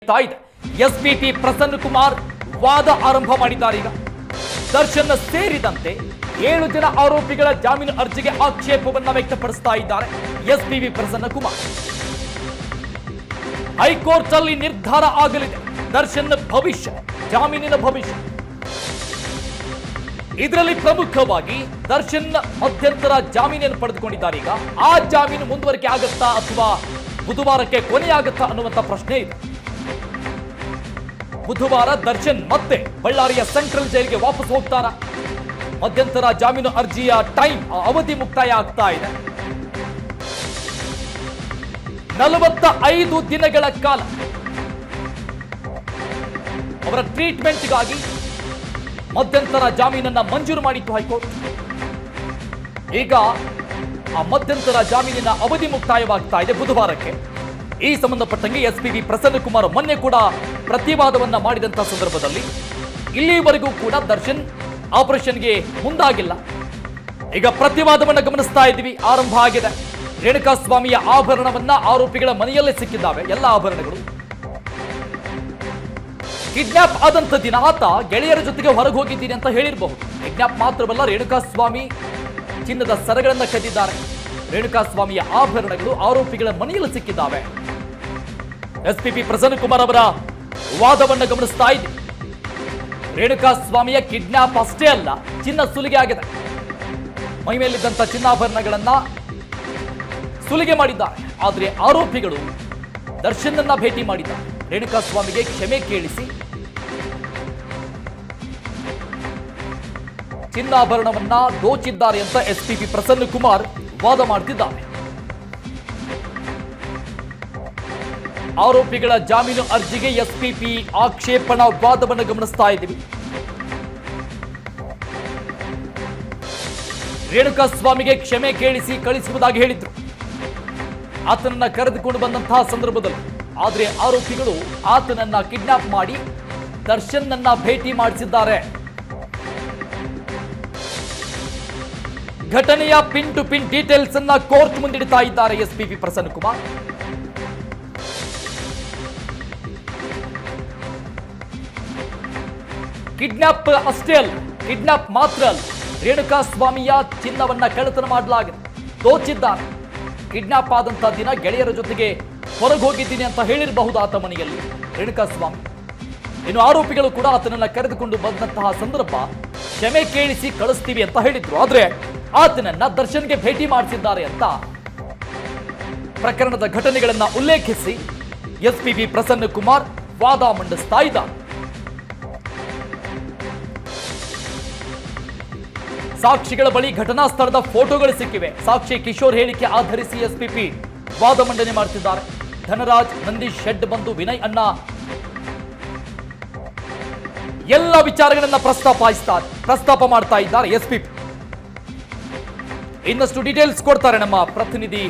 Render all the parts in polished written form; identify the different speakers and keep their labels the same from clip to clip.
Speaker 1: ಇದೆ. ಎಸ್ಪಿಪಿ ಪ್ರಸನ್ನ ಕುಮಾರ್ ವಾದ ಆರಂಭ ಮಾಡಿದ್ದಾರೆ. ಈಗ ದರ್ಶನ್ ಸೇರಿದಂತೆ 7 ಜನ ಆರೋಪಿಗಳ ಜಾಮೀನು ಅರ್ಜಿಗೆ ಆಕ್ಷೇಪವನ್ನು ವ್ಯಕ್ತಪಡಿಸ್ತಾ ಇದ್ದಾರೆ ಎಸ್ಪಿಪಿ ಪ್ರಸನ್ನ ಕುಮಾರ್. ಹೈಕೋರ್ಟ್ ಅಲ್ಲಿ ನಿರ್ಧಾರ ಆಗಲಿದೆ ದರ್ಶನ್ ಭವಿಷ್ಯ, ಜಾಮೀನಿನ ಭವಿಷ್ಯ. ಇದರಲ್ಲಿ ಪ್ರಮುಖವಾಗಿ ದರ್ಶನ್ ಮಧ್ಯಂತರ ಜಾಮೀನನ್ನು ಪಡೆದುಕೊಂಡಿದ್ದಾರೆ. ಈಗ ಆ ಜಾಮೀನು ಮುಂದುವರಿಕೆ ಆಗುತ್ತಾ ಅಥವಾ ಬುಧವಾರಕ್ಕೆ ಕೊನೆಯಾಗುತ್ತಾ ಅನ್ನುವಂತ ಪ್ರಶ್ನೆ ಇದೆ. ಬುಧವಾರ ದರ್ಶನ್ ಮತ್ತೆ ಬಳ್ಳಾರಿಯ ಸೆಂಟ್ರಲ್ ಜೈಲಿಗೆ ವಾಪಸ್ ಹೋಗ್ತಾರ. ಮಧ್ಯಂತರ ಜಾಮೀನು ಅರ್ಜಿಯ ಅವಧಿ ಮುಕ್ತಾಯ ಆಗ್ತಾ ಇದೆ. 45 ದಿನಗಳ ಕಾಲ ಅವರ ಟ್ರೀಟ್ಮೆಂಟ್ಗಾಗಿ ಮಧ್ಯಂತರ ಜಾಮೀನನ್ನ ಮಂಜೂರು ಮಾಡಿತ್ತು ಹೈಕೋರ್ಟ್. ಈಗ ಆ ಮಧ್ಯಂತರ ಜಾಮೀನಿನ ಅವಧಿ ಮುಕ್ತಾಯವಾಗ್ತಾ ಇದೆ ಬುಧವಾರಕ್ಕೆ. ಈ ಸಂಬಂಧಪಟ್ಟಂಗೆ ಎಸ್ಪಿಪಿ ಪ್ರಸನ್ನ ಕುಮಾರ್ ಮೊನ್ನೆ ಕೂಡ ಪ್ರತಿವಾದವನ್ನ ಮಾಡಿದಂತಹ ಸಂದರ್ಭದಲ್ಲಿ ಇಲ್ಲಿವರೆಗೂ ಕೂಡ ದರ್ಶನ್ ಆಪರೇಷನ್ಗೆ ಮುಂದಾಗಿಲ್ಲ. ಈಗ ಪ್ರತಿವಾದವನ್ನ ಗಮನಿಸ್ತಾ ಇದ್ದೀವಿ, ಆರಂಭ ಆಗಿದೆ. ರೇಣುಕಾಸ್ವಾಮಿಯ ಆಭರಣವನ್ನ ಆರೋಪಿಗಳ ಮನೆಯಲ್ಲೇ ಸಿಕ್ಕಿದ್ದಾವೆ, ಎಲ್ಲ ಆಭರಣಗಳು. ಕಿಡ್ನಾಪ್ ಆದಂತ ದಿನ ಆತ ಗೆಳೆಯರ ಜೊತೆಗೆ ಹೊರಗೆ ಹೋಗಿದ್ದೀನಿ ಅಂತ ಹೇಳಿರಬಹುದು. ಕಿಡ್ನಾಪ್ ಮಾತ್ರವಲ್ಲ, ರೇಣುಕಾಸ್ವಾಮಿ ಚಿನ್ನದ ಸರಗಳನ್ನ ಕದ್ದಿದ್ದಾರೆ. ರೇಣುಕಾಸ್ವಾಮಿಯ ಆಭರಣಗಳು ಆರೋಪಿಗಳ ಮನೆಯಲ್ಲಿ ಸಿಕ್ಕಿದ್ದಾವೆ. ಎಸ್ಪಿಪಿ ಪ್ರಸನ್ನ ಕುಮಾರ್ ಅವರ ವಾದವನ್ನು ಗಮನಿಸ್ತಾ ಇದ್ದೀವಿ. ರೇಣುಕಾಸ್ವಾಮಿಯ ಕಿಡ್ನಾಪ್ ಅಷ್ಟೇ ಅಲ್ಲ, ಚಿನ್ನ ಸುಲಿಗೆ ಆಗಿದೆ. ಮೈ ಮೇಲಿದ್ದಂತ ಚಿನ್ನಾಭರಣಗಳನ್ನ ಸುಲಿಗೆ ಮಾಡಿದ್ದಾರೆ. ಆದರೆ ಆರೋಪಿಗಳು ದರ್ಶನ್ನನ್ನ ಭೇಟಿ ಮಾಡಿದ್ದಾರೆ. ರೇಣುಕಾಸ್ವಾಮಿಗೆ ಕ್ಷಮೆ ಕೇಳಿಸಿ ಚಿನ್ನಾಭರಣವನ್ನ ದೋಚಿದ್ದಾರೆ ಅಂತ ಎಸ್ಪಿಪಿ ಪ್ರಸನ್ನ ಕುಮಾರ್ ವಾದ ಮಾಡ್ತಿದ್ದಾರೆ. ಆರೋಪಿಗಳ ಜಾಮೀನು ಅರ್ಜಿಗೆ ಎಸ್ಪಿಪಿ ಆಕ್ಷೇಪಣಾ ವಾದವನ್ನು ಗಮನಿಸ್ತಾ ಇದ್ದೀವಿ. ರೇಣುಕಾಸ್ವಾಮಿಗೆ ಕ್ಷಮೆ ಕೇಳಿಸಿ ಕಳಿಸುವುದಾಗಿ ಹೇಳಿದ್ರು ಆತನನ್ನ ಕರೆದುಕೊಂಡು ಬಂದಂತಹ ಸಂದರ್ಭದಲ್ಲಿ. ಆದರೆ ಆರೋಪಿಗಳು ಆತನನ್ನ ಕಿಡ್ನಾಪ್ ಮಾಡಿ ದರ್ಶನ್ನನ್ನ ಭೇಟಿ ಮಾಡಿಸಿದ್ದಾರೆ. ಘಟನೆಯ ಪಿನ್ ಟು ಪಿನ್ ಡೀಟೇಲ್ಸ್ ಅನ್ನ ಕೋರ್ಟ್ ಮುಂದಿಡ್ತಾ ಇದ್ದಾರೆ ಎಸ್ಪಿಪಿ ಪ್ರಸನ್ನ ಕುಮಾರ್. ಕಿಡ್ನಾಪ್ ಅಷ್ಟೇ ಅಲ್ಲ, ಕಿಡ್ನಾಪ್ ಮಾತ್ರ ಅಲ್ಲ, ರೇಣುಕಾಸ್ವಾಮಿಯ ಚಿನ್ನವನ್ನ ಕಳ್ಳತನ ಮಾಡಲಾಗಿದೆ, ದೋಚಿದ್ದಾರೆ. ಕಿಡ್ನಾಪ್ ಆದಂತಹ ದಿನ ಗೆಳೆಯರ ಜೊತೆಗೆ ಹೊರಗೆ ಹೋಗಿದ್ದೀನಿ ಅಂತ ಹೇಳಿರಬಹುದು ಆತ ಮನೆಯಲ್ಲಿ ರೇಣುಕಾಸ್ವಾಮಿ. ಇನ್ನು ಆರೋಪಿಗಳು ಕೂಡ ಆತನನ್ನ ಕರೆದುಕೊಂಡು ಬಂದಂತಹ ಸಂದರ್ಭ ಕ್ಷಮೆ ಕೇಳಿಸಿ ಕಳಿಸ್ತೀವಿ ಅಂತ ಹೇಳಿದ್ರು. ಆದ್ರೆ ಆತನನ್ನ ದರ್ಶನ್ಗೆ ಭೇಟಿ ಮಾಡಿಸಿದ್ದಾರೆ ಅಂತ ಪ್ರಕರಣದ ಘಟನೆಗಳನ್ನ ಉಲ್ಲೇಖಿಸಿ ಎಸ್ಪಿಪಿ ಪ್ರಸನ್ನ ಕುಮಾರ್ ವಾದ ಮಂಡಿಸ್ತಾ ಇದ್ದಾರೆ. ಸಾಕ್ಷಿಗಳ ಬಳಿ ಘಟನಾ ಸ್ಥಳದ ಫೋಟೋಗಳು ಸಿಕ್ಕಿವೆ. ಸಾಕ್ಷಿ ಕಿಶೋರ್ ಹೇಳಿಕೆ ಆಧರಿಸಿ ಎಸ್ಪಿಪಿ ವಾದ ಮಂಡನೆ ಮಾಡುತ್ತಿದ್ದಾರೆ. ಧನರಾಜ್, ನಂದೀಶ್ ಶೆಡ್ ಬಂಧು ವಿನಯ್ ಅಣ್ಣ ಎಲ್ಲ ವಿಚಾರಗಳನ್ನ ಪ್ರಸ್ತಾಪ ಮಾಡ್ತಾ ಇದ್ದಾರೆ ಎಸ್ಪಿಪಿ. ಇನ್ನಷ್ಟು ಡೀಟೇಲ್ಸ್ ಕೊಡ್ತಾರೆ ನಮ್ಮ ಪ್ರತಿನಿಧಿ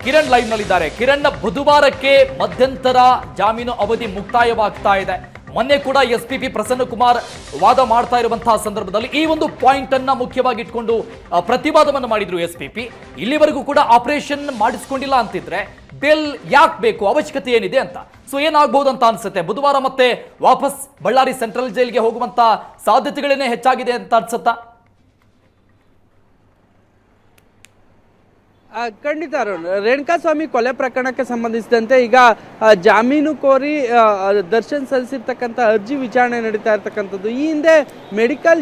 Speaker 1: ಕಿರಣ್ ಲೈವ್ ನಲ್ಲಿದ್ದಾರೆ. ಕಿರಣ್, ಬುಧವಾರಕ್ಕೆ ಮಧ್ಯಂತರ ಜಾಮೀನು ಅವಧಿ ಮುಕ್ತಾಯವಾಗ್ತಾ ಇದೆ. ಮೊನ್ನೆ ಕೂಡ ಎಸ್ಪಿಪಿ ಪ್ರಸನ್ನ ಕುಮಾರ್ ವಾದ ಮಾಡ್ತಾ ಇರುವಂತಹ ಸಂದರ್ಭದಲ್ಲಿ ಈ ಒಂದು ಪಾಯಿಂಟ್ ಅನ್ನ ಮುಖ್ಯವಾಗಿ ಇಟ್ಕೊಂಡು ಪ್ರತಿವಾದವನ್ನು ಮಾಡಿದ್ರು ಎಸ್ಪಿಪಿ. ಇಲ್ಲಿವರೆಗೂ ಕೂಡ ಆಪರೇಷನ್ ಮಾಡಿಸ್ಕೊಂಡಿಲ್ಲ ಅಂತಿದ್ರೆ ಬೇಲ್ ಯಾಕೆ ಬೇಕು, ಅವಶ್ಯಕತೆ ಏನಿದೆ ಅಂತ. ಸೊ ಏನಾಗಬಹುದು ಅಂತ ಅನ್ಸುತ್ತೆ? ಬುಧವಾರ ಮತ್ತೆ ವಾಪಸ್ ಬಳ್ಳಾರಿ ಸೆಂಟ್ರಲ್ ಜೈಲ್ಗೆ ಹೋಗುವಂತ ಸಾಧ್ಯತೆಗಳೇನೇ ಹೆಚ್ಚಾಗಿದೆ ಅಂತ ಅನ್ಸುತ್ತಾ?
Speaker 2: ಖಂಡಿತ ಅರುಣ್, ರೇಣುಕಾಸ್ವಾಮಿ ಕೊಲೆ ಪ್ರಕರಣಕ್ಕೆ ಸಂಬಂಧಿಸಿದಂತೆ ಈಗ ಜಾಮೀನು ಕೋರಿ ದರ್ಶನ್ ಸಲ್ಲಿಸಿರ್ತಕ್ಕಂಥ ಅರ್ಜಿ ವಿಚಾರಣೆ ನಡೀತಾ ಇರ್ತಕ್ಕಂಥದ್ದು. ಈ ಹಿಂದೆ ಮೆಡಿಕಲ್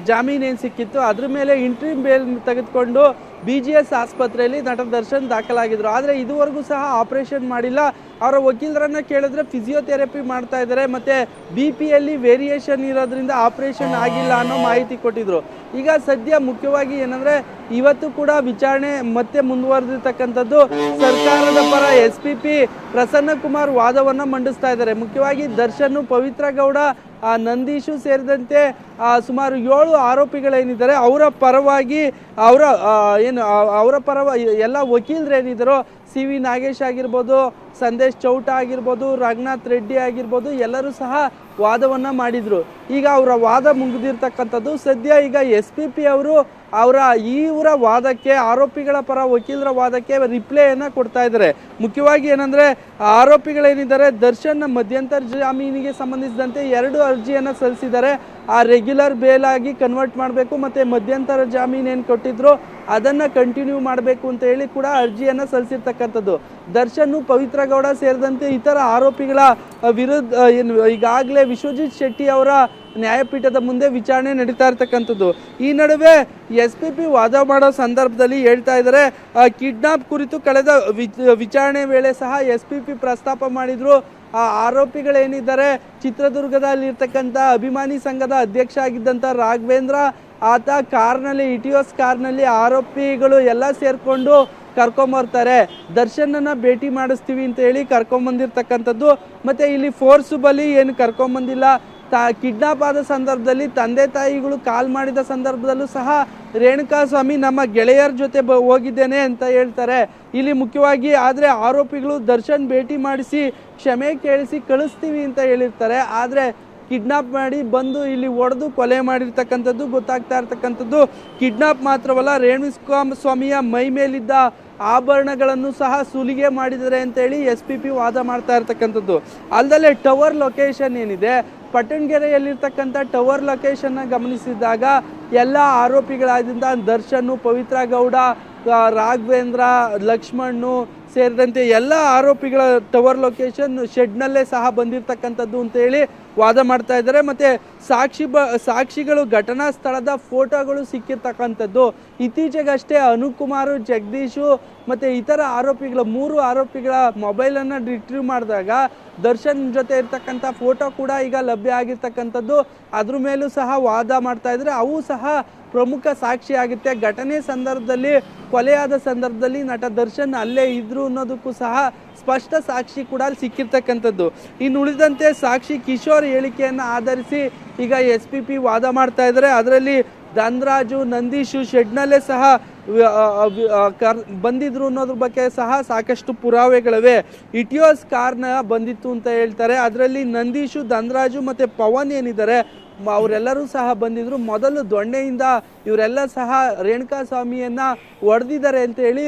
Speaker 2: ಜಾಮೀನು ಏನು ಸಿಕ್ಕಿತ್ತು ಅದ್ರ ಮೇಲೆ ಇಂಟ್ರಿಮ್ ಬೇಲ್ ತೆಗೆದುಕೊಂಡು BGS ಆಸ್ಪತ್ರೆಯಲ್ಲಿ ನಟ ದರ್ಶನ್ ದಾಖಲಾಗಿದ್ರು. ಆದರೆ ಇದುವರೆಗೂ ಸಹ ಆಪರೇಷನ್ ಮಾಡಿಲ್ಲ. ಅವರ ವಕೀಲರನ್ನ ಕೇಳಿದ್ರೆ ಫಿಸಿಯೋಥೆರಪಿ ಮಾಡ್ತಾ ಇದ್ದಾರೆ, ಮತ್ತೆ BP-ಯಲ್ಲಿ ವೇರಿಯೇಷನ್ ಇರೋದ್ರಿಂದ ಆಪರೇಷನ್ ಆಗಿಲ್ಲ ಅನ್ನೋ ಮಾಹಿತಿ ಕೊಟ್ಟಿದ್ರು. ಈಗ ಸದ್ಯ ಮುಖ್ಯವಾಗಿ ಏನಂದ್ರೆ ಇವತ್ತು ಕೂಡ ವಿಚಾರಣೆ ಮತ್ತೆ ಮುಂದುವರೆದಿರ್ತಕ್ಕಂಥದ್ದು. ಸರ್ಕಾರದ ಪರ ಎಸ್ಪಿಪಿ ಪ್ರಸನ್ನ ಕುಮಾರ್ ವಾದವನ್ನ ಮಂಡಿಸ್ತಾ ಇದ್ದಾರೆ. ಮುಖ್ಯವಾಗಿ ದರ್ಶನ್, ಪವಿತ್ರ ಗೌಡ, ನಂದೀಶು ಸೇರಿದಂತೆ ಸುಮಾರು 7 ಆರೋಪಿಗಳೇನಿದ್ದಾರೆ ಅವರ ಪರವಾಗಿ ಅವರ ಪರ ಎಲ್ಲ ವಕೀಲರೇನಿದ್ದಾರೋ CV ನಾಗೇಶ್ ಆಗಿರ್ಬೋದು, ಸಂದೇಶ್ ಚೌಟ ಆಗಿರ್ಬೋದು, ರಂಗನಾಥ್ ರೆಡ್ಡಿ ಆಗಿರ್ಬೋದು, ಎಲ್ಲರೂ ಸಹ ವಾದವನ್ನು ಮಾಡಿದರು. ಈಗ ಅವರ ವಾದ ಮುಗಿದಿರ್ತಕ್ಕಂಥದ್ದು. ಸದ್ಯ ಈಗ SPP ಅವರು ಇವರ ವಾದಕ್ಕೆ, ಆರೋಪಿಗಳ ಪರ ವಕೀಲರ ವಾದಕ್ಕೆ ರಿಪ್ಲೈಯನ್ನು ಕೊಡ್ತಾ ಇದ್ದಾರೆ. ಮುಖ್ಯವಾಗಿ ಏನಂದರೆ, ಆರೋಪಿಗಳೇನಿದ್ದಾರೆ ದರ್ಶನ್ ಮಧ್ಯಂತರ ಜಾಮೀನಿಗೆ ಸಂಬಂಧಿಸಿದಂತೆ 2 ಅರ್ಜಿಯನ್ನು ಸಲ್ಲಿಸಿದ್ದಾರೆ. ಆ ರೆಗ್ಯುಲರ್ ಬೇಲ್ ಆಗಿ ಕನ್ವರ್ಟ್ ಮಾಡಬೇಕು ಮತ್ತು ಮಧ್ಯಂತರ ಜಾಮೀನು ಏನು ಕೊಟ್ಟಿದ್ರು ಅದನ್ನು ಕಂಟಿನ್ಯೂ ಮಾಡಬೇಕು ಅಂತ ಹೇಳಿ ಕೂಡ ಅರ್ಜಿಯನ್ನು ಸಲ್ಲಿಸಿರ್ತಕ್ಕಂಥದ್ದು. ದರ್ಶನ್, ಪವಿತ್ರ ಗೌಡ ಸೇರಿದಂತೆ ಇತರ ಆರೋಪಿಗಳ ವಿರುದ್ಧ ಈಗಾಗಲೇ ವಿಶ್ವಜಿತ್ ಶೆಟ್ಟಿ ಅವರ ನ್ಯಾಯಪೀಠದ ಮುಂದೆ ವಿಚಾರಣೆ ನಡೀತಾ ಇರ್ತಕ್ಕಂಥದ್ದು. ಈ ನಡುವೆ SPP ವಾದ ಮಾಡೋ ಸಂದರ್ಭದಲ್ಲಿ ಹೇಳ್ತಾ ಇದ್ದಾರೆ, ಕಿಡ್ನಾಪ್ ಕುರಿತು ಕಳೆದ ವಿಚಾರಣೆ ವೇಳೆ ಸಹ SPP ಪ್ರಸ್ತಾಪ ಮಾಡಿದ್ರು. ಆ ಆರೋಪಿಗಳೇನಿದ್ದಾರೆ ಚಿತ್ರದುರ್ಗದಲ್ಲಿರ್ತಕ್ಕಂಥ ಅಭಿಮಾನಿ ಸಂಘದ ಅಧ್ಯಕ್ಷ ಆಗಿದ್ದಂಥ ರಾಘವೇಂದ್ರ, ಆತ ಕಾರ್ನಲ್ಲಿ, ಇಟಿಯೋಸ್ ಕಾರ್ನಲ್ಲಿ ಆರೋಪಿಗಳು ಎಲ್ಲ ಸೇರಿಕೊಂಡು ಕರ್ಕೊಂಬರ್ತಾರೆ. ದರ್ಶನನ್ನ ಭೇಟಿ ಮಾಡಿಸ್ತೀವಿ ಅಂತ ಹೇಳಿ ಕರ್ಕೊಂಬಂದಿರ್ತಕ್ಕಂಥದ್ದು. ಮತ್ತು ಇಲ್ಲಿ ಫೋರ್ಸುಬಲಿ ಏನು ಕರ್ಕೊಂಬಂದಿಲ್ಲ. ಕಿಡ್ನಾಪ್ ಆದ ಸಂದರ್ಭದಲ್ಲಿ ತಂದೆ ತಾಯಿಗಳು ಕಾಲ್ ಮಾಡಿದ ಸಂದರ್ಭದಲ್ಲೂ ಸಹ ರೇಣುಕಾಸ್ವಾಮಿ ನಮ್ಮ ಗೆಳೆಯರ ಜೊತೆ ಹೋಗಿದ್ದೇನೆ ಅಂತ ಹೇಳ್ತಾರೆ. ಇಲ್ಲಿ ಮುಖ್ಯವಾಗಿ ಆದರೆ ಆರೋಪಿಗಳು ದರ್ಶನ್ ಭೇಟಿ ಮಾಡಿಸಿ ಕ್ಷಮೆ ಕೇಳಿಸಿ ಕಳಿಸ್ತೀವಿ ಅಂತ ಹೇಳಿರ್ತಾರೆ. ಆದರೆ ಕಿಡ್ನಾಪ್ ಮಾಡಿ ಬಂದು ಇಲ್ಲಿ ಹೊಡೆದು ಕೊಲೆ ಮಾಡಿರ್ತಕ್ಕಂಥದ್ದು ಗೊತ್ತಾಗ್ತಾ ಇರ್ತಕ್ಕಂಥದ್ದು. ಕಿಡ್ನಾಪ್ ಮಾತ್ರವಲ್ಲ, ರೇಣುಕಾಸ್ವಾಮಿಯ ಮೈ ಮೇಲಿದ್ದ ಆಭರಣಗಳನ್ನು ಸಹ ಸುಲಿಗೆ ಮಾಡಿದ್ದಾರೆ ಅಂತೇಳಿ SPP ವಾದ ಮಾಡ್ತಾ ಇರ್ತಕ್ಕಂಥದ್ದು. ಅಲ್ಲದೆ ಟವರ್ ಲೊಕೇಶನ್ ಏನಿದೆ, ಪಟ್ಟಣಗೆರೆಯಲ್ಲಿರ್ತಕ್ಕಂಥ ಟವರ್ ಲೊಕೇಶನ್ನ ಗಮನಿಸಿದಾಗ ಎಲ್ಲ ಆರೋಪಿಗಳಾದಿಂದ ದರ್ಶನ್, ಪವಿತ್ರ ಗೌಡ, ರಾಘವೇಂದ್ರ, ಲಕ್ಷ್ಮಣ್ಣು ಸೇರಿದಂತೆ ಎಲ್ಲ ಆರೋಪಿಗಳ ಟವರ್ ಲೊಕೇಶನ್ ಶೆಡ್ನಲ್ಲೇ ಸಹ ಬಂದಿರತಕ್ಕಂಥದ್ದು ಅಂತೇಳಿ ವಾದ ಮಾಡ್ತಾ ಇದ್ದಾರೆ. ಮತ್ತು ಸಾಕ್ಷಿಗಳು ಘಟನಾ ಸ್ಥಳದ ಫೋಟೋಗಳು ಸಿಕ್ಕಿರ್ತಕ್ಕಂಥದ್ದು. ಇತ್ತೀಚೆಗಷ್ಟೇ ಅನುಕುಮಾರ್, ಜಗದೀಶು ಮತ್ತು ಇತರ ಆರೋಪಿಗಳ 3 ಆರೋಪಿಗಳ ಮೊಬೈಲನ್ನು ರಿಟ್ರೀವ್ ಮಾಡಿದಾಗ ದರ್ಶನ್ ಜೊತೆ ಇರ್ತಕ್ಕಂಥ ಫೋಟೋ ಕೂಡ ಈಗ ಲಭ್ಯ ಆಗಿರ್ತಕ್ಕಂಥದ್ದು. ಅದ್ರ ಮೇಲೂ ಸಹ ವಾದ ಮಾಡ್ತಾ ಇದ್ದಾರೆ. ಅವು ಸಹ ಪ್ರಮುಖ ಸಾಕ್ಷಿ ಆಗುತ್ತೆ. ಘಟನೆ ಸಂದರ್ಭದಲ್ಲಿ, ಕೊಲೆಯಾದ ಸಂದರ್ಭದಲ್ಲಿ ನಟ ದರ್ಶನ್ ಅಲ್ಲೇ ಇದ್ರು ಅನ್ನೋದಕ್ಕೂ ಸಹ ಸ್ಪಷ್ಟ ಸಾಕ್ಷಿ ಕೂಡ ಸಿಕ್ಕಿರ್ತಕ್ಕಂಥದ್ದು. ಇನ್ನು ಉಳಿದಂತೆ ಸಾಕ್ಷಿ ಕಿಶೋರ್ ಹೇಳಿಕೆಯನ್ನು ಆಧರಿಸಿ ಈಗ SPP ವಾದ ಮಾಡ್ತಾ ಇದ್ದಾರೆ. ಅದರಲ್ಲಿ ಧನ್ರಾಜು, ನಂದೀಶು ಶೆಡ್ನಲ್ಲೇ ಸಹ ಬಂದಿದ್ರು ಅನ್ನೋದ್ರ ಬಗ್ಗೆ ಸಹ ಸಾಕಷ್ಟು ಪುರಾವೆಗಳಿವೆ. ಇಟಿಯೋಸ್ ಕಾರ್ನ ಬಂದಿತ್ತು ಅಂತ ಹೇಳ್ತಾರೆ. ಅದರಲ್ಲಿ ನಂದೀಶು, ಧನ್ರಾಜು ಮತ್ತು ಪವನ್ ಏನಿದ್ದಾರೆ ಅವರೆಲ್ಲರೂ ಸಹ ಬಂದಿದ್ರು. ಮೊದಲು ದೊಣ್ಣೆಯಿಂದ ಇವರೆಲ್ಲ ಸಹ ರೇಣುಕಾಸ್ವಾಮಿಯನ್ನ ಹೊಡೆದಿದ್ದಾರೆ ಅಂತ ಹೇಳಿ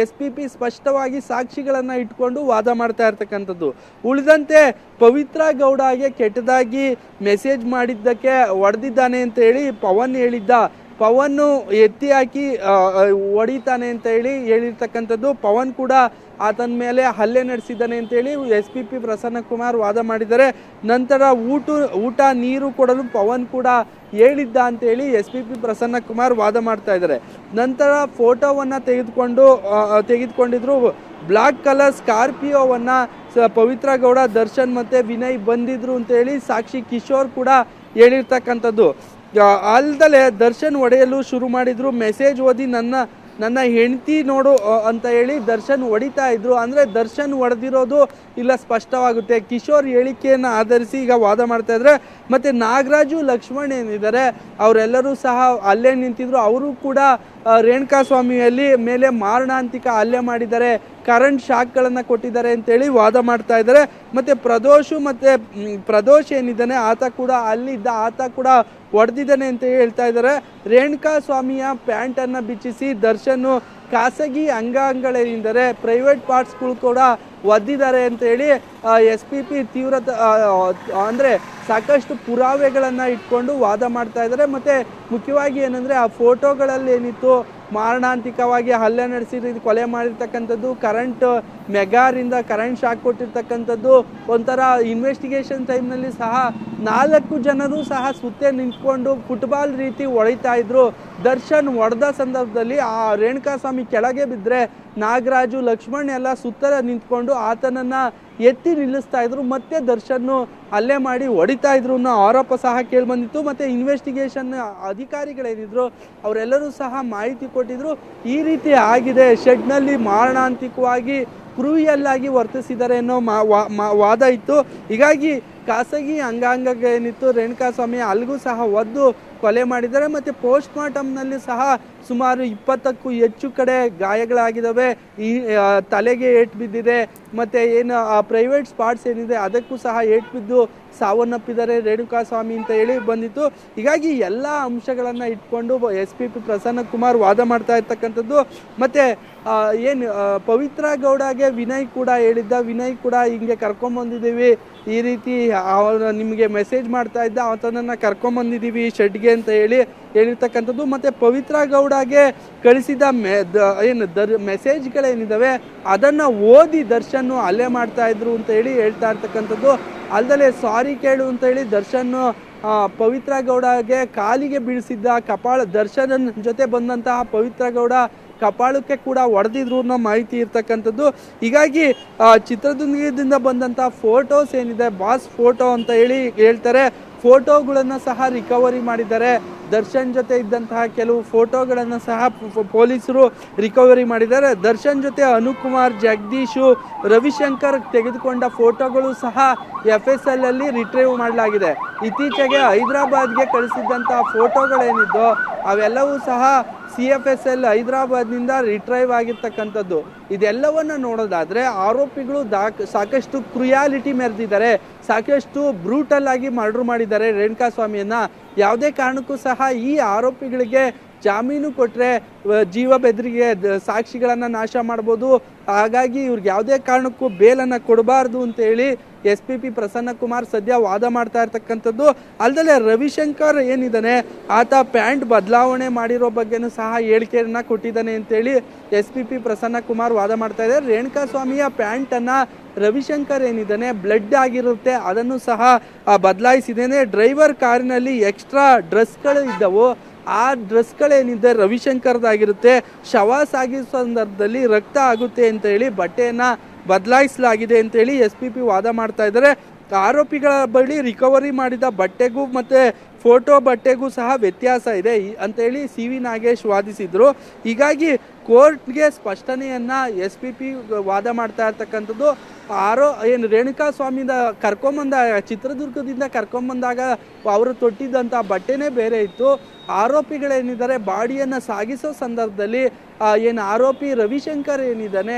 Speaker 2: SPP ಸ್ಪಷ್ಟವಾಗಿ ಸಾಕ್ಷಿಗಳನ್ನು ಇಟ್ಕೊಂಡು ವಾದ ಮಾಡ್ತಾ ಇರ್ತಕ್ಕಂಥದ್ದು. ಉಳಿದಂತೆ ಪವಿತ್ರ ಗೌಡಗೆ ಕೆಟ್ಟದಾಗಿ ಮೆಸೇಜ್ ಮಾಡಿದ್ದಕ್ಕೆ ಹೊಡೆದಿದ್ದಾನೆ ಅಂತ ಹೇಳಿ ಪವನ್ ಹೇಳಿದ್ದ. ಪವನ್ನು ಎತ್ತಿ ಹಾಕಿ ಹೊಡಿತಾನೆ ಅಂತ ಹೇಳಿರ್ತಕ್ಕಂಥದ್ದು. ಪವನ್ ಕೂಡ ಆತನ ಮೇಲೆ ಹಲ್ಲೆ ನಡೆಸಿದ್ದಾನೆ ಅಂತೇಳಿ SPP ಪ್ರಸನ್ನ ಕುಮಾರ್ ವಾದ ಮಾಡಿದ್ದಾರೆ. ನಂತರ ಊಟ ನೀರು ಕೊಡಲು ಪವನ್ ಕೂಡ ಹೇಳಿದ್ದ ಅಂತೇಳಿ SPP ಪ್ರಸನ್ನ ಕುಮಾರ್ ವಾದ ಮಾಡ್ತಾ ಇದ್ದಾರೆ. ನಂತರ ಫೋಟೋವನ್ನು ತೆಗೆದುಕೊಂಡಿದ್ರು. ಬ್ಲಾಕ್ ಕಲರ್ ಸ್ಕಾರ್ಪಿಯೋವನ್ನು ಪವಿತ್ರ ಗೌಡ, ದರ್ಶನ್ ಮತ್ತು ವಿನಯ್ ಬಂದಿದ್ರು ಅಂತೇಳಿ ಸಾಕ್ಷಿ ಕಿಶೋರ್ ಕೂಡ ಹೇಳಿರ್ತಕ್ಕಂಥದ್ದು. ಅಲ್ದಲೆ ದರ್ಶನ್ ಹೊಡೆಯಲು ಶುರು ಮಾಡಿದ್ರು. ಮೆಸೇಜ್ ಓದಿ ನನ್ನ ಹೆಂಡತಿ ನೋಡು ಅಂತ ಹೇಳಿ ದರ್ಶನ್ ಹೊಡಿತಾ ಇದ್ರು. ಅಂದರೆ ದರ್ಶನ್ ಹೊಡೆದಿರೋದು ಇಲ್ಲ ಸ್ಪಷ್ಟವಾಗುತ್ತೆ. ಕಿಶೋರ್ ಹೇಳಿಕೆಯನ್ನು ಆಧರಿಸಿ ಈಗ ವಾದ ಮಾಡ್ತಾ ಇದ್ದಾರೆ. ಮತ್ತು ನಾಗರಾಜು, ಲಕ್ಷ್ಮಣ್ ಏನಿದ್ದಾರೆ ಅವರೆಲ್ಲರೂ ಸಹ ಅಲ್ಲೇ ನಿಂತಿದ್ರು. ಅವರು ಕೂಡ ರೇಣುಕಾಸ್ವಾಮಿಯಲ್ಲಿ ಮೇಲೆ ಮಾರಣಾಂತಿಕ ಹಲ್ಲೆ ಮಾಡಿದ್ದಾರೆ, ಕರೆಂಟ್ ಶಾಕ್ಗಳನ್ನು ಕೊಟ್ಟಿದ್ದಾರೆ ಅಂತೇಳಿ ವಾದ ಮಾಡ್ತಾ ಇದ್ದಾರೆ. ಮತ್ತು ಪ್ರದೋಷ್ ಏನಿದ್ದಾನೆ ಆತ ಕೂಡ ಅಲ್ಲಿದ್ದ, ಆತ ಕೂಡ ಹೊಡೆದಿದ್ದಾನೆ ಅಂತ ಹೇಳ್ತಾ ಇದ್ದಾರೆ. ರೇಣುಕಾಸ್ವಾಮಿಯ ಪ್ಯಾಂಟನ್ನು ಬಿಚ್ಚಿಸಿ ದರ್ಶನ್ ಖಾಸಗಿ ಅಂಗಾಂಗಗಳೇನಿದ್ದಾರೆ, ಪ್ರೈವೇಟ್ ಪಾರ್ಟ್ಸ್ಗಳು ಕೂಡ ಒದ್ದಿದ್ದಾರೆ ಅಂತೇಳಿ SPP ಅಂದರೆ ಸಾಕಷ್ಟು ಪುರಾವೆಗಳನ್ನು ಇಟ್ಕೊಂಡು ವಾದ ಮಾಡ್ತಾ ಇದ್ದಾರೆ. ಮತ್ತು ಮುಖ್ಯವಾಗಿ ಏನಂದರೆ ಆ ಫೋಟೋಗಳಲ್ಲಿ ಏನಿತ್ತು, ಮಾರಣಾಂತಿಕವಾಗಿ ಹಲ್ಲೆ ನಡೆಸಿ ಕೊಲೆ ಮಾಡಿರ್ತಕ್ಕಂಥದ್ದು, ಮೆಗಾರಿಂದ ಕರೆಂಟ್ ಶಾಕ್ ಕೊಟ್ಟಿರ್ತಕ್ಕಂಥದ್ದು. ಒಂಥರ ಇನ್ವೆಸ್ಟಿಗೇಷನ್ ಟೈಮ್ನಲ್ಲಿ ಸಹ 4 ಜನರು ಸಹ ಸುತ್ತೇ ನಿಂತ್ಕೊಂಡು ಫುಟ್ಬಾಲ್ ರೀತಿ ಹೊಡಿತಾ ಇದ್ರು. ದರ್ಶನ್ ಹೊಡೆದ ಸಂದರ್ಭದಲ್ಲಿ ಆ ರೇಣುಕಾಸ್ವಾಮಿ ಕೆಳಗೆ ಬಿದ್ದರೆ ನಾಗರಾಜು, ಲಕ್ಷ್ಮಣ್ ಎಲ್ಲ ಸುತ್ತ ನಿಂತ್ಕೊಂಡು ಆತನನ್ನು ಎತ್ತಿ ನಿಲ್ಲಿಸ್ತಾ ಇದ್ರು. ಮತ್ತೆ ದರ್ಶನ್ ಹಲ್ಲೆ ಮಾಡಿ ಹೊಡಿತಾ ಇದ್ರು ಅನ್ನೋ ಆರೋಪ ಸಹ ಕೇಳಿಬಂದಿತ್ತು. ಮತ್ತು ಇನ್ವೆಸ್ಟಿಗೇಷನ್ ಅಧಿಕಾರಿಗಳೇನಿದ್ರು ಅವರೆಲ್ಲರೂ ಸಹ ಮಾಹಿತಿ ಕೊಟ್ಟಿದ್ರು. ಈ ರೀತಿ ಆಗಿದೆ, ಶೆಡ್ನಲ್ಲಿ ಮಾರಣಾಂತಿಕವಾಗಿ ಕ್ರೂಯಲ್ ಆಗಿ ವರ್ತಿಸಿದ್ದಾರೆ ಅನ್ನೋ ವಾದ ಇತ್ತು. ಹೀಗಾಗಿ ಖಾಸಗಿ ಅಂಗಾಂಗ ಏನಿತ್ತು ರೇಣುಕಾಸ್ವಾಮಿ ಅಲ್ಲಿಗೂ ಸಹ ಒದ್ದು ಕೊಲೆ ಮಾಡಿದ್ದಾರೆ. ಮತ್ತು ಪೋಸ್ಟ್ ಮಾರ್ಟಮ್ನಲ್ಲಿ ಸಹ ಸುಮಾರು 20ಕ್ಕೂ ಹೆಚ್ಚು ಕಡೆ ಗಾಯಗಳಾಗಿದ್ದಾವೆ. ಈ ತಲೆಗೆ ಏಟು ಬಿದ್ದಿದೆ, ಮತ್ತು ಏನು ಪ್ರೈವೇಟ್ ಸ್ಪಾಟ್ಸ್ ಏನಿದೆ ಅದಕ್ಕೂ ಸಹ ಏಟು ಬಿದ್ದು ಸಾವನ್ನಪ್ಪಿದ್ದಾರೆ ರೇಣುಕಾಸ್ವಾಮಿ ಅಂತ ಹೇಳಿ ಬಂದಿತ್ತು. ಹೀಗಾಗಿ ಎಲ್ಲ ಅಂಶಗಳನ್ನು ಇಟ್ಕೊಂಡು SP ಪ್ರಸನ್ನ ಕುಮಾರ್ ವಾದ ಮಾಡ್ತಾ ಇರ್ತಕ್ಕಂಥದ್ದು. ಮತ್ತು ಏನು ಪವಿತ್ರ ಗೌಡಗೆ ವಿನಯ್ ಕೂಡ ಹೇಳಿದ್ದ, ವಿನಯ್ ಕೂಡ ಹಿಂಗೆ ಕರ್ಕೊಂಬಂದಿದ್ದೀವಿ, ಈ ರೀತಿ ನಿಮಗೆ ಮೆಸೇಜ್ ಮಾಡ್ತಾ ಇದ್ದ, ಆತನನ್ನು ಕರ್ಕೊಂಬಂದಿದ್ದೀವಿ ಶೆಡ್ಗೆ ಅಂತ ಹೇಳಿರ್ತಕ್ಕಂಥದ್ದು. ಮತ್ತು ಪವಿತ್ರ ಗೌಡಗೆ ಕಳಿಸಿದ ಮೆಸೇಜ್ಗಳೇನಿದ್ದಾವೆ ಅದನ್ನು ಓದಿ ದರ್ಶನ್ ಹಲ್ಲೆ ಮಾಡ್ತಾ ಇದ್ರು ಅಂತ ಹೇಳ್ತಾ ಇರ್ತಕ್ಕಂಥದ್ದು. ಅಲ್ಲದೆ ಸಾರಿ ಕೇಳು ಅಂತ ಹೇಳಿ ದರ್ಶನ್ ಪವಿತ್ರ ಗೌಡಗೆ ಕಾಲಿಗೆ ಬೀಳಿಸಿದ್ದ, ದರ್ಶನ್ ಜೊತೆ ಬಂದಂತಹ ಪವಿತ್ರ ಗೌಡ ಕಪಾಳಕ್ಕೆ ಕೂಡ ಹೊಡೆದಿದ್ರು ಅನ್ನೋ ಮಾಹಿತಿ ಇರ್ತಕ್ಕಂಥದ್ದು. ಹೀಗಾಗಿ ಚಿತ್ರದುರ್ಗದಿಂದ ಬಂದಂಥ ಫೋಟೋಸ್ ಏನಿದೆ, ಬಾಸ್ ಫೋಟೋ ಅಂತ ಹೇಳ್ತಾರೆ, ಫೋಟೋಗಳನ್ನು ಸಹ ರಿಕವರಿ ಮಾಡಿದ್ದಾರೆ. ದರ್ಶನ್ ಜೊತೆ ಇದ್ದಂತಹ ಕೆಲವು ಫೋಟೋಗಳನ್ನು ಸಹ ಪೊಲೀಸರು ರಿಕವರಿ ಮಾಡಿದ್ದಾರೆ. ದರ್ಶನ್ ಜೊತೆ ಅನುಕುಮಾರ್, ಜಗದೀಶು, ರವಿಶಂಕರ್ ತೆಗೆದುಕೊಂಡ ಫೋಟೋಗಳು ಸಹ FSL ಅಲ್ಲಿ ರಿಟ್ರೀವ್ ಮಾಡಲಾಗಿದೆ. ಇತ್ತೀಚೆಗೆ ಹೈದರಾಬಾದ್ಗೆ ಕಳಿಸಿದ್ದಂತಹ ಫೋಟೋಗಳೇನಿದ್ದೋ ಅವೆಲ್ಲವೂ ಸಹ CFSL ಹೈದರಾಬಾದ್ನಿಂದ ರಿಟ್ರೈವ್ ಆಗಿರ್ತಕ್ಕಂಥದ್ದು. ಇದೆಲ್ಲವನ್ನು ನೋಡೋದಾದರೆ ಆರೋಪಿಗಳು ಸಾಕಷ್ಟು ಕ್ರುಯಾಲಿಟಿ ಮೆರೆದಿದ್ದಾರೆ, ಸಾಕಷ್ಟು ಬ್ರೂಟಲ್ ಆಗಿ ಮರ್ಡರ್ ಮಾಡಿದ್ದಾರೆ ರೇಣುಕಾಸ್ವಾಮಿಯನ್ನು. ಯಾವುದೇ ಕಾರಣಕ್ಕೂ ಸಹ ಈ ಆರೋಪಿಗಳಿಗೆ ಜಾಮೀನು ಕೊಟ್ಟರೆ ಜೀವ ಬೆದರಿಗೆ ಸಾಕ್ಷಿಗಳನ್ನು ನಾಶ ಮಾಡ್ಬೋದು. ಹಾಗಾಗಿ ಇವ್ರಿಗೆ ಯಾವುದೇ ಕಾರಣಕ್ಕೂ ಬೇಲನ್ನು ಕೊಡಬಾರ್ದು ಅಂತೇಳಿ SP ಪ್ರಸನ್ನ ಕುಮಾರ್ ಸದ್ಯ ವಾದ ಮಾಡ್ತಾ ಇರ್ತಕ್ಕಂಥದ್ದು. ಅಲ್ಲದೆ ರವಿಶಂಕರ್ ಏನಿದ್ದಾನೆ ಆತ ಪ್ಯಾಂಟ್ ಬದಲಾವಣೆ ಮಾಡಿರೋ ಬಗ್ಗೆನೂ ಸಹ ಹೇಳಿಕೆಯನ್ನು ಕೊಟ್ಟಿದ್ದಾನೆ ಅಂತೇಳಿ SP ಪ್ರಸನ್ನ ಕುಮಾರ್ ವಾದ ಮಾಡ್ತಾ ಇದ್ದಾರೆ. ರೇಣುಕಾಸ್ವಾಮಿಯ ಪ್ಯಾಂಟನ್ನು ರವಿಶಂಕರ್ ಏನಿದ್ದಾನೆ ಬ್ಲಡ್ ಆಗಿರುತ್ತೆ ಅದನ್ನು ಸಹ ಬದಲಾಯಿಸಿದ್ದೇನೆ. ಡ್ರೈವರ್ ಕಾರಿನಲ್ಲಿ ಎಕ್ಸ್ಟ್ರಾ ಡ್ರೆಸ್ಗಳು ಇದ್ದವು, ಆ ಡ್ರೆಸ್ಗಳೇನಿದೆ ರವಿಶಂಕರ್ದಾಗಿರುತ್ತೆ. ಶವ ಸಾಗಿಸೋ ಸಂದರ್ಭದಲ್ಲಿ ರಕ್ತ ಆಗುತ್ತೆ ಅಂತ ಹೇಳಿ ಬಟ್ಟೆಯನ್ನು ಬದಲಾಯಿಸಲಾಗಿದೆ ಅಂತೇಳಿ SP ವಾದ ಮಾಡ್ತಾ ಇದ್ದಾರೆ. ಆರೋಪಿಗಳ ಬಳಿ ರಿಕವರಿ ಮಾಡಿದ ಬಟ್ಟೆಗೂ ಮತ್ತು ಫೋಟೋ ಬಟ್ಟೆಗೂ ಸಹ ವ್ಯತ್ಯಾಸ ಇದೆ ಅಂತೇಳಿ CV ನಾಗೇಶ್ ವಾದಿಸಿದ್ರು. ಹೀಗಾಗಿ ಕೋರ್ಟ್ಗೆ ಸ್ಪಷ್ಟನೆಯನ್ನು SP ವಾದ ಮಾಡ್ತಾ ಇರ್ತಕ್ಕಂಥದ್ದು. ಏನು ರೇಣುಕಾಸ್ವಾಮಿಯಿಂದ ಚಿತ್ರದುರ್ಗದಿಂದ ಕರ್ಕೊಂಬಂದಾಗ ಅವರು ತೊಟ್ಟಿದ್ದಂಥ ಬಟ್ಟೆನೇ ಬೇರೆ ಇತ್ತು. ಆರೋಪಿಗಳೇನಿದ್ದಾರೆ ಬಾಡಿಯನ್ನು ಸಾಗಿಸೋ ಸಂದರ್ಭದಲ್ಲಿ ಏನು ಆರೋಪಿ ರವಿಶಂಕರ್ ಏನಿದ್ದಾನೆ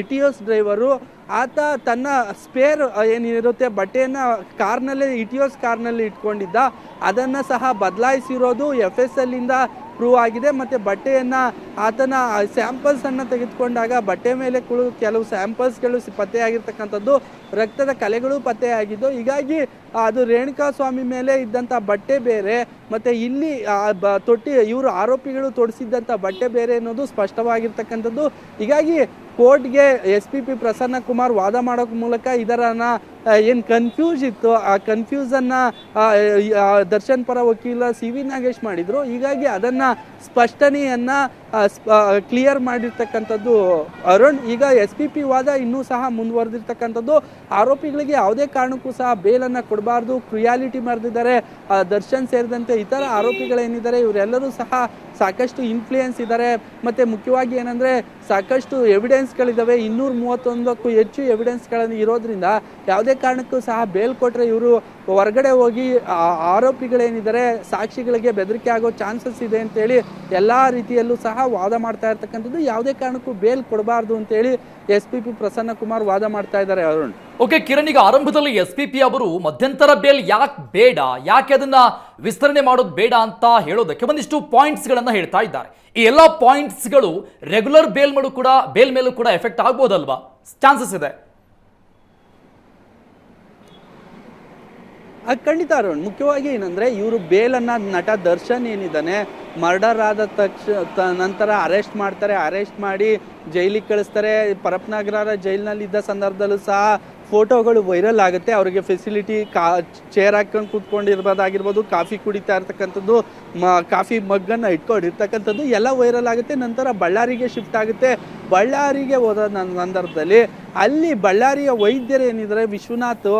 Speaker 2: ಇಟಿಯೋಸ್ ಡ್ರೈವರು, ಆತ ತನ್ನ ಸ್ಪೇರ್ ಏನಿರುತ್ತೆ ಬಟ್ಟೆಯನ್ನು ಇಟಿಯೋಸ್ ಕಾರ್ನಲ್ಲಿ ಇಟ್ಕೊಂಡಿದ್ದ, ಅದನ್ನು ಸಹ ಬದಲಾಯಿಸಿರೋದು FSLಯಿಂದ ಪ್ರೂವ್ ಆಗಿದೆ. ಮತ್ತು ಬಟ್ಟೆಯನ್ನು ಆತನ ಸ್ಯಾಂಪಲ್ಸನ್ನು ತೆಗೆದುಕೊಂಡಾಗ ಬಟ್ಟೆ ಮೇಲೆ ಕೆಲವು ಸ್ಯಾಂಪಲ್ಸ್ಗಳು ಪತ್ತೆಯಾಗಿರ್ತಕ್ಕಂಥದ್ದು, ರಕ್ತದ ಕಲೆಗಳು ಪತ್ತೆಯಾಗಿದ್ದು. ಹೀಗಾಗಿ ಅದು ರೇಣುಕಾಸ್ವಾಮಿ ಮೇಲೆ ಇದ್ದಂಥ ಬಟ್ಟೆ ಬೇರೆ ಮತ್ತು ಇಲ್ಲಿ ಇವರು ಆರೋಪಿಗಳು ತೊಡಿಸಿದ್ದಂಥ ಬಟ್ಟೆ ಬೇರೆ ಅನ್ನೋದು ಸ್ಪಷ್ಟವಾಗಿರ್ತಕ್ಕಂಥದ್ದು. ಹೀಗಾಗಿ ಕೋರ್ಟ್ಗೆ SP ಪ್ರಸನ್ನ ಕುಮಾರ್ ವಾದ ಮಾಡೋಕೆ ಮೂಲಕ ಇದರನ್ನು ಏನು ಕನ್ಫ್ಯೂಸ್ ಇತ್ತು ಆ ಕನ್ಫ್ಯೂಸನ್ನು ದರ್ಶನ್ ಪರ ವಕೀಲ CV ನಾಗೇಶ್ ಮಾಡಿದರು. ಹೀಗಾಗಿ ಅದನ್ನು ಸ್ಪಷ್ಟನೆಯನ್ನು ಕ್ಲಿಯರ್ ಮಾಡಿರ್ತಕ್ಕಂಥದ್ದು ಅರುಣ್. ಈಗ SP ವಾದ ಇನ್ನೂ ಸಹ ಮುಂದುವರೆದಿರ್ತಕ್ಕಂಥದ್ದು. ಆರೋಪಿಗಳಿಗೆ ಯಾವುದೇ ಕಾರಣಕ್ಕೂ ಸಹ ಬೇಲನ್ನು ಕೊಡಬಾರ್ದು, ಕ್ರುಯಾಲಿಟಿ ಮೆರೆದಿದ್ದಾರೆ. ದರ್ಶನ್ ಸೇರಿದಂತೆ ಇತರ ಆರೋಪಿಗಳೇನಿದ್ದಾರೆ ಇವರೆಲ್ಲರೂ ಸಹ ಸಾಕಷ್ಟು ಇನ್ಫ್ಲೂಯೆನ್ಸ್ ಇದ್ದಾರೆ. ಮತ್ತು ಮುಖ್ಯವಾಗಿ ಏನಂದರೆ ಸಾಕಷ್ಟು ಎವಿಡೆನ್ಸ್ಗಳಿದ್ದಾವೆ, 231ಕ್ಕೂ ಹೆಚ್ಚು ಎವಿಡೆನ್ಸ್ಗಳನ್ನು ಇರೋದ್ರಿಂದ ಯಾವುದೇ ಕಾರಣಕ್ಕೂ ಸಹ ಬೇಲ್ ಕೊಟ್ಟರೆ ಇವರು ಹೊರಗಡೆ ಹೋಗಿ ಆರೋಪಿಗಳೇನಿದ್ದಾರೆ ಸಾಕ್ಷಿಗಳಿಗೆ ಬೆದರಿಕೆ ಆಗೋ ಚಾನ್ಸಸ್ ಇದೆ ಅಂತೇಳಿ ಎಲ್ಲ ರೀತಿಯಲ್ಲೂ ಸಹ ವಾದ ಮಾಡ್ತಾ ಇರ್ತಕ್ಕಂಥದ್ದು. ಯಾವುದೇ ಕಾರಣಕ್ಕೂ ಬೇಲ್ ಕೊಡಬಾರ್ದು ಅಂತೇಳಿ SP ಪ್ರಸನ್ನ ಕುಮಾರ್ ವಾದ ಮಾಡ್ತಾ ಇದ್ದಾರೆ ಅರುಣ್.
Speaker 1: ಓಕೆ ಕಿರಣ್, ಈಗ ಆರಂಭದಲ್ಲಿ SP ಅವರು ಮಧ್ಯಂತರ ಬೇಲ್ ಯಾಕೆ ಬೇಡ, ಯಾಕೆ ಅದನ್ನ ವಿಸ್ತರಣೆ ಮಾಡೋದು ಬೇಡ ಅಂತ ಹೇಳೋದಕ್ಕೆ ಒಂದಿಷ್ಟು ಪಾಯಿಂಟ್ಸ್ಗಳನ್ನ ಹೇಳ್ತಾ ಇದ್ದಾರೆ. ಈ ಎಲ್ಲ ಪಾಯಿಂಟ್ಸ್ಗಳು ರೆಗ್ಯುಲರ್ ಬೇಲ್ ಮೇಲೂ ಕೂಡ ಎಫೆಕ್ಟ್ ಆಗ್ಬೋದಲ್ವಾ? ಚಾನ್ಸಸ್ ಇದೆ.
Speaker 2: ಖಂಡಿತ ಅರುಣ್. ಮುಖ್ಯವಾಗಿ ಏನಂದರೆ ಇವರು ಬೇಲನ್ನು ನಟ ದರ್ಶನ್ ಏನಿದ್ದಾನೆ ಮರ್ಡರ್ ಆದ ನಂತರ ಅರೆಸ್ಟ್ ಮಾಡ್ತಾರೆ, ಅರೆಸ್ಟ್ ಮಾಡಿ ಜೈಲಿಗೆ ಕಳಿಸ್ತಾರೆ. ಪರಪ್ನಗರ ಜೈಲಿನಲ್ಲಿದ್ದ ಸಂದರ್ಭದಲ್ಲೂ ಸಹ ಫೋಟೋಗಳು ವೈರಲ್ ಆಗುತ್ತೆ. ಅವರಿಗೆ ಫೆಸಿಲಿಟಿ ಚೇರ್ ಹಾಕೊಂಡು ಕೂತ್ಕೊಂಡಿರ್ಬೋದಾಗಿರ್ಬೋದು, ಕಾಫಿ ಕುಡಿತಾ ಇರ್ತಕ್ಕಂಥದ್ದು, ಕಾಫಿ ಮಗ್ಗನ್ನು ಇಟ್ಕೊಂಡಿರ್ತಕ್ಕಂಥದ್ದು ಎಲ್ಲ ವೈರಲ್ ಆಗುತ್ತೆ. ನಂತರ ಬಳ್ಳಾರಿಗೆ ಶಿಫ್ಟ್ ಆಗುತ್ತೆ. ಬಳ್ಳಾರಿಗೆ ಹೋದ ಸಂದರ್ಭದಲ್ಲಿ ಅಲ್ಲಿ ಬಳ್ಳಾರಿಯ ವೈದ್ಯರು ಏನಿದ್ದಾರೆ ವಿಶ್ವನಾಥ್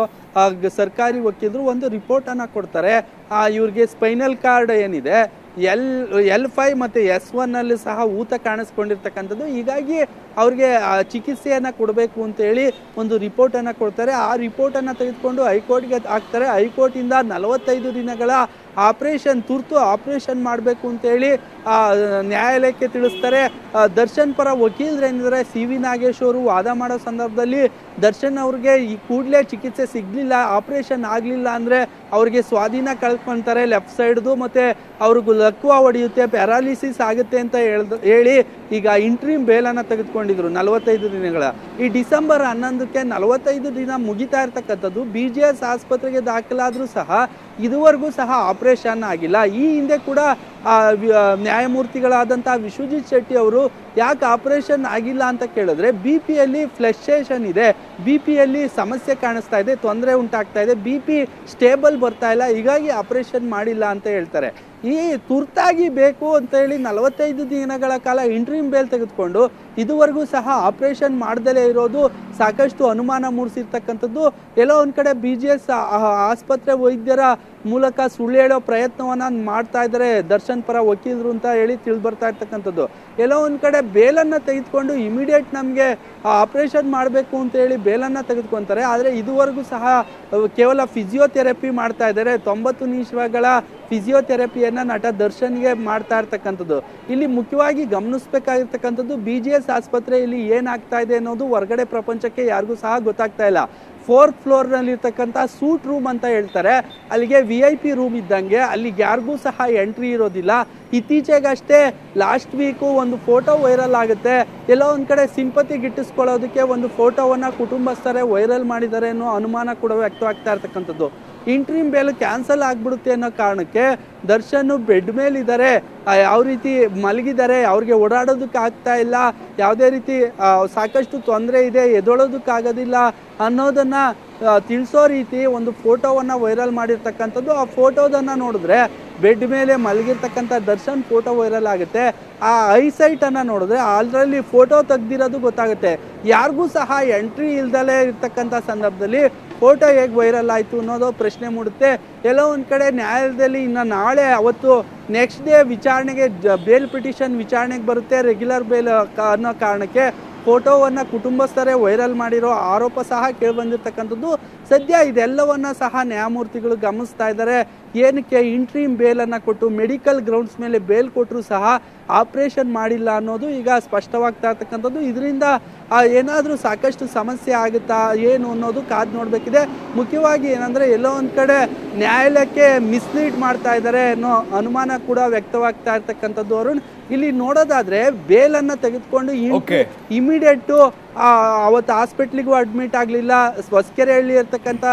Speaker 2: ಸರ್ಕಾರಿ ವಕೀಲರು ಒಂದು ರಿಪೋರ್ಟನ್ನು ಕೊಡ್ತಾರೆ. ಇವ್ರಿಗೆ ಸ್ಪೈನಲ್ ಕಾರ್ಡ್ ಏನಿದೆ L5 ಮತ್ತು S1 ಅಲ್ಲಿ ಸಹ ಊತ ಕಾಣಿಸ್ಕೊಂಡಿರ್ತಕ್ಕಂಥದ್ದು. ಹೀಗಾಗಿ ಅವ್ರಿಗೆ ಚಿಕಿತ್ಸೆಯನ್ನು ಕೊಡಬೇಕು ಅಂತೇಳಿ ಒಂದು ರಿಪೋರ್ಟನ್ನು ಕೊಡ್ತಾರೆ. ಆ ರಿಪೋರ್ಟನ್ನು ತೆಗೆದುಕೊಂಡು ಹೈಕೋರ್ಟ್ಗೆ ಹಾಕ್ತಾರೆ. ಹೈಕೋರ್ಟಿಂದ 45 ದಿನಗಳ ಆಪರೇಷನ್, ತುರ್ತು ಆಪರೇಷನ್ ಮಾಡಬೇಕು ಅಂತೇಳಿ ನ್ಯಾಯಾಲಯಕ್ಕೆ ತಿಳಿಸ್ತಾರೆ. ದರ್ಶನ್ ಪರ ವಕೀಲರೇನಿದ್ದಾರೆ ಸಿ ವಿ ನಾಗೇಶ್ ಅವರು ವಾದ ಮಾಡೋ ಸಂದರ್ಭದಲ್ಲಿ ದರ್ಶನ್ ಅವ್ರಿಗೆ ಈ ಕೂಡಲೇ ಚಿಕಿತ್ಸೆ ಸಿಗಲಿಲ್ಲ, ಆಪರೇಷನ್ ಆಗಲಿಲ್ಲ ಅಂದರೆ ಅವ್ರಿಗೆ ಸ್ವಾಧೀನ ಕಳ್ಕೊಳ್ತಾರೆ ಲೆಫ್ಟ್ ಸೈಡ್ದು, ಮತ್ತು ಅವ್ರಿಗೂ ಲಕ್ವ ಹೊಡೆಯುತ್ತೆ, ಪ್ಯಾರಾಲಿಸಿಸ್ ಆಗುತ್ತೆ ಅಂತ ಹೇಳಿ ಈಗ ಇಂಟ್ರೀಮ್ ಬೇಲನ್ನು ತೆಗೆದುಕೊಂಡಿದ್ರು 45 ದಿನಗಳ. ಈ ಡಿಸೆಂಬರ್ 11ಕ್ಕೆ 45 ದಿನ ಮುಗಿತಾ ಇರ್ತಕ್ಕಂಥದ್ದು. BGS ಆಸ್ಪತ್ರೆಗೆ ದಾಖಲಾದರೂ ಸಹ ಇದುವರೆಗೂ ಸಹ ಆಪರೇಷನ್ ಆಗಿಲ್ಲ. ಈ ಹಿಂದೆ ಕೂಡ ನ್ಯಾಯಮೂರ್ತಿಗಳಾದಂಥ ವಿಶ್ವಜಿತ್ ಶೆಟ್ಟಿ ಅವರು ಯಾಕೆ ಆಪರೇಷನ್ ಆಗಿಲ್ಲ ಅಂತ ಕೇಳಿದ್ರೆ BP-ಯಲ್ಲಿ ಫ್ಲಕ್ಚುಯೇಷನ್ ಇದೆ, BP-ಯಲ್ಲಿ ಸಮಸ್ಯೆ ಕಾಣಿಸ್ತಾ ಇದೆ, ತೊಂದರೆ ಉಂಟಾಗ್ತಾ ಇದೆ, BP ಸ್ಟೇಬಲ್ ಬರ್ತಾ ಇಲ್ಲ, ಹೀಗಾಗಿ ಆಪರೇಷನ್ ಮಾಡಿಲ್ಲ ಅಂತ ಹೇಳ್ತಾರೆ. ಈ ತುರ್ತಾಗಿ ಬೇಕು ಅಂತ ಹೇಳಿ 45 ದಿನಗಳ ಕಾಲ ಇಂಟ್ರೀಮ್ ಬೇಲ್ ತೆಗೆದುಕೊಂಡು ಇದುವರೆಗೂ ಸಹ ಆಪರೇಷನ್ ಮಾಡ್ದಲೇ ಇರೋದು ಸಾಕಷ್ಟು ಅನುಮಾನ ಮೂಡಿಸಿರ್ತಕ್ಕಂಥದ್ದು. ಎಲ್ಲೋ ಒಂದು ಕಡೆ BGS ಆಸ್ಪತ್ರೆ ವೈದ್ಯರ ಮೂಲಕ ಸುಳ್ಳು ಹೇಳೋ ಪ್ರಯತ್ನವನ್ನು ಮಾಡ್ತಾ ಇದ್ದಾರೆ ದರ್ಶನ್ ಪರ ವಕೀಲರು ಅಂತ ಹೇಳಿ ತಿಳಿದು ಬರ್ತಾ ಇರ್ತಕ್ಕಂಥದ್ದು. ಎಲ್ಲೋ ಒಂದು ಕಡೆ ಬೇಲನ್ನು ತೆಗೆದುಕೊಂಡು ಇಮಿಡಿಯೇಟ್ ನಮಗೆ ಆಪರೇಷನ್ ಮಾಡಬೇಕು ಅಂತ ಹೇಳಿ ಬೇಲನ್ನು ತೆಗೆದುಕೊತಾರೆ. ಆದರೆ ಇದುವರೆಗೂ ಸಹ ಕೇವಲ ಫಿಸಿಯೋಥೆರಪಿ ಮಾಡ್ತಾ ಇದ್ದಾರೆ. 90 ನಿಮಿಷಗಳ ಫಿಸಿಯೋಥೆರಪಿಯನ್ನು ನಟ ದರ್ಶನ್ಗೆ ಮಾಡ್ತಾ ಇರ್ತಕ್ಕಂಥದ್ದು. ಇಲ್ಲಿ ಮುಖ್ಯವಾಗಿ ಗಮನಿಸಬೇಕಾಗಿರ್ತಕ್ಕಂಥದ್ದು BGS ಆಸ್ಪತ್ರೆಯಲ್ಲಿ ಏನಾಗ್ತಾ ಇದೆ ಅನ್ನೋದು ಹೊರಗಡೆ ಪ್ರಪಂಚಕ್ಕೆ ಯಾರಿಗೂ ಸಹ ಗೊತ್ತಾಗ್ತಾ ಇಲ್ಲ. 4th ಫ್ಲೋರ್ನಲ್ಲಿರ್ತಕ್ಕಂಥ ಸೂಟ್ ರೂಮ್ ಅಂತ ಹೇಳ್ತಾರೆ, ಅಲ್ಲಿಗೆ VIP ರೂಮ್ ಇದ್ದಂಗೆ, ಅಲ್ಲಿಗೆ ಯಾರಿಗೂ ಸಹ ಎಂಟ್ರಿ ಇರೋದಿಲ್ಲ. ಇತ್ತೀಚೆಗಷ್ಟೇ ಲಾಸ್ಟ್ ವೀಕು ಒಂದು ಫೋಟೋ ವೈರಲ್ ಆಗುತ್ತೆ. ಎಲ್ಲೋ ಒಂದು ಕಡೆ ಸಿಂಪತಿ ಗಿಟ್ಟಿಸ್ಕೊಳ್ಳೋದಕ್ಕೆ ಒಂದು ಫೋಟೋವನ್ನು ಕುಟುಂಬಸ್ಥರೇ ವೈರಲ್ ಮಾಡಿದ್ದಾರೆ ಅನ್ನೋ ಅನುಮಾನ ಕೂಡ ವ್ಯಕ್ತವಾಗ್ತಾ ಇರ್ತಕ್ಕಂಥದ್ದು. ಇಂಟ್ರೀಮ್ ಬೇಲ್ ಕ್ಯಾನ್ಸಲ್ ಆಗಿಬಿಡುತ್ತೆ ಅನ್ನೋ ಕಾರಣಕ್ಕೆ ದರ್ಶನ್ ಬೆಡ್ ಮೇಲಿದ್ದಾರೆ, ಯಾವ ರೀತಿ ಮಲಗಿದ್ದಾರೆ, ಅವ್ರಿಗೆ ಓಡಾಡೋದಕ್ಕೆ ಆಗ್ತಾ ಇಲ್ಲ, ಯಾವುದೇ ರೀತಿ ಸಾಕಷ್ಟು ತೊಂದರೆ ಇದೆ, ಎದೊಳೋದಕ್ಕಾಗೋದಿಲ್ಲ ಅನ್ನೋದನ್ನು ತಿಳಿಸೋ ರೀತಿ ಒಂದು ಫೋಟೋವನ್ನು ವೈರಲ್ ಮಾಡಿರ್ತಕ್ಕಂಥದ್ದು. ಆ ಫೋಟೋದನ್ನು ನೋಡಿದ್ರೆ ಬೆಡ್ ಮೇಲೆ ಮಲಗಿರ್ತಕ್ಕಂಥ ದರ್ಶನ್ ಫೋಟೋ ವೈರಲ್ ಆಗುತ್ತೆ. ಆ ಐಸೈಟನ್ನು ನೋಡಿದ್ರೆ ಅದರಲ್ಲಿ ಫೋಟೋ ತೆಗ್ದಿರೋದು ಗೊತ್ತಾಗುತ್ತೆ. ಯಾರಿಗೂ ಸಹ ಎಂಟ್ರಿ ಇಲ್ದಲೇ ಇರ್ತಕ್ಕಂಥ ಸಂದರ್ಭದಲ್ಲಿ ಫೋಟೋ ಹೇಗೆ ವೈರಲ್ ಆಯಿತು ಅನ್ನೋದು ಪ್ರಶ್ನೆ ಮೂಡುತ್ತೆ. ಎಲ್ಲೋ ಒಂದು ಕಡೆ ನ್ಯಾಯಾಲಯದಲ್ಲಿ ಇನ್ನು ನಾಳೆ ಅವತ್ತು ನೆಕ್ಸ್ಟ್ ಡೇ ವಿಚಾರಣೆಗೆ ಬೇಲ್ ಪಿಟಿಷನ್ ವಿಚಾರಣೆಗೆ ಬರುತ್ತೆ, ರೆಗ್ಯುಲರ್ ಬೇಲ್ ಅನ್ನೋ ಕಾರಣಕ್ಕೆ ಫೋಟೋವನ್ನು ಕುಟುಂಬಸ್ಥರೇ ವೈರಲ್ ಮಾಡಿರೋ ಆರೋಪ ಸಹ ಕೇಳಿಬಂದಿರ್ತಕ್ಕಂಥದ್ದು. ಸದ್ಯ ಇದೆಲ್ಲವನ್ನ ಸಹ ನ್ಯಾಯಮೂರ್ತಿಗಳು ಗಮನಿಸ್ತಾ ಇದ್ದಾರೆ. ಏನಕ್ಕೆ ಇಂಟ್ರೀಮ್ ಬೇಲನ್ನು ಕೊಟ್ಟು ಮೆಡಿಕಲ್ ಗ್ರೌಂಡ್ಸ್ ಮೇಲೆ ಬೇಲ್ ಕೊಟ್ಟರು ಸಹ ಆಪರೇಷನ್ ಮಾಡಿಲ್ಲ ಅನ್ನೋದು ಈಗ ಸ್ಪಷ್ಟವಾಗ್ತಾ ಇರ್ತಕ್ಕಂಥದ್ದು. ಇದರಿಂದ ಏನಾದರೂ ಸಾಕಷ್ಟು ಸಮಸ್ಯೆ ಆಗುತ್ತಾ ಏನು ಅನ್ನೋದು ಕಾದು ನೋಡಬೇಕಿದೆ. ಮುಖ್ಯವಾಗಿ ಏನಂದರೆ ಎಲ್ಲೋ ಒಂದು ಕಡೆ ನ್ಯಾಯಾಲಯಕ್ಕೆ ಮಿಸ್ಲೀಡ್ ಮಾಡ್ತಾ ಇದ್ದಾರೆ ಅನ್ನೋ ಅನುಮಾನ ಕೂಡ ವ್ಯಕ್ತವಾಗ್ತಾ ಇರ್ತಕ್ಕಂಥದ್ದು. ಅರುಣ್, ಇಲ್ಲಿ ನೋಡೋದಾದ್ರೆ ಬೇಲನ್ನು ತೆಗೆದುಕೊಂಡು ಇಮಿಡಿಯೇಟು ಅವತ್ತು ಹಾಸ್ಪಿಟ್ಲಿಗೂ ಅಡ್ಮಿಟ್ ಆಗಲಿಲ್ಲ. ಹೊಸಕೆರೆಹಳ್ಳಿ ಇರ್ತಕ್ಕಂಥ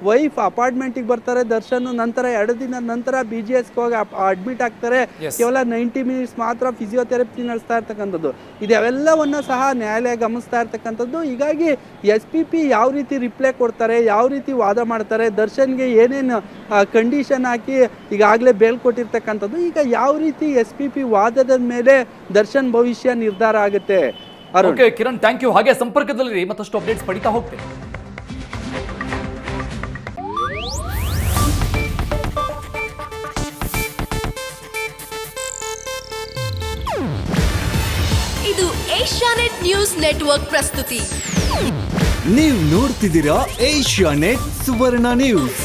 Speaker 2: ವೈಫ್ ಅಪಾರ್ಟ್ಮೆಂಟಿಗೆ ಬರ್ತಾರೆ ದರ್ಶನ್. ನಂತರ 2 ದಿನ ನಂತರ BGSಗೆ ಹೋಗಿ ಅಡ್ಮಿಟ್ ಆಗ್ತಾರೆ. ಕೇವಲ 90 ಮಿನಿಟ್ಸ್ ಮಾತ್ರ ಫಿಸಿಯೋಥೆರಪಿ ನಡೆಸ್ತಾ ಇರ್ತಕ್ಕಂಥದ್ದು. ಇದೆಲ್ಲವನ್ನ ಸಹ ನ್ಯಾಯಾಲಯ ಗಮನಿಸ್ತಾ ಇರ್ತಕ್ಕಂಥದ್ದು. ಹೀಗಾಗಿ SPP ಯಾವ ರೀತಿ ರಿಪ್ಲೈ ಕೊಡ್ತಾರೆ, ಯಾವ ರೀತಿ ವಾದ ಮಾಡ್ತಾರೆ, ದರ್ಶನ್ಗೆ ಏನೇನು ಕಂಡೀಷನ್ ಹಾಕಿ ಈಗಾಗಲೇ ಬೇಲ್ ಕೊಟ್ಟಿರ್ತಕ್ಕಂಥದ್ದು, ಈಗ ಯಾವ ರೀತಿ SPP ವಾದದ ಮೇಲೆ ದರ್ಶನ್ ಭವಿಷ್ಯ ನಿರ್ಧಾರ ಆಗುತ್ತೆ.
Speaker 1: Okay Kiran, thank you. ಹಾಗೆ ಸಂಪರ್ಕದಲ್ಲಿ ಮತ್ತಷ್ಟು ಅಪ್ಡೇಟ್ಸ್ ಪಡಿತಾ ಹೋಗ್ತೇನೆ.
Speaker 3: ಇದು ಏಷ್ಯಾನೆಟ್ ನ್ಯೂಸ್ ನೆಟ್ವರ್ಕ್ ಪ್ರಸ್ತುತಿ.
Speaker 4: ನೀವು ನೋಡ್ತಿದ್ದೀರಾ ಏಷ್ಯಾನೆಟ್ ಸುವರ್ಣ ನ್ಯೂಸ್.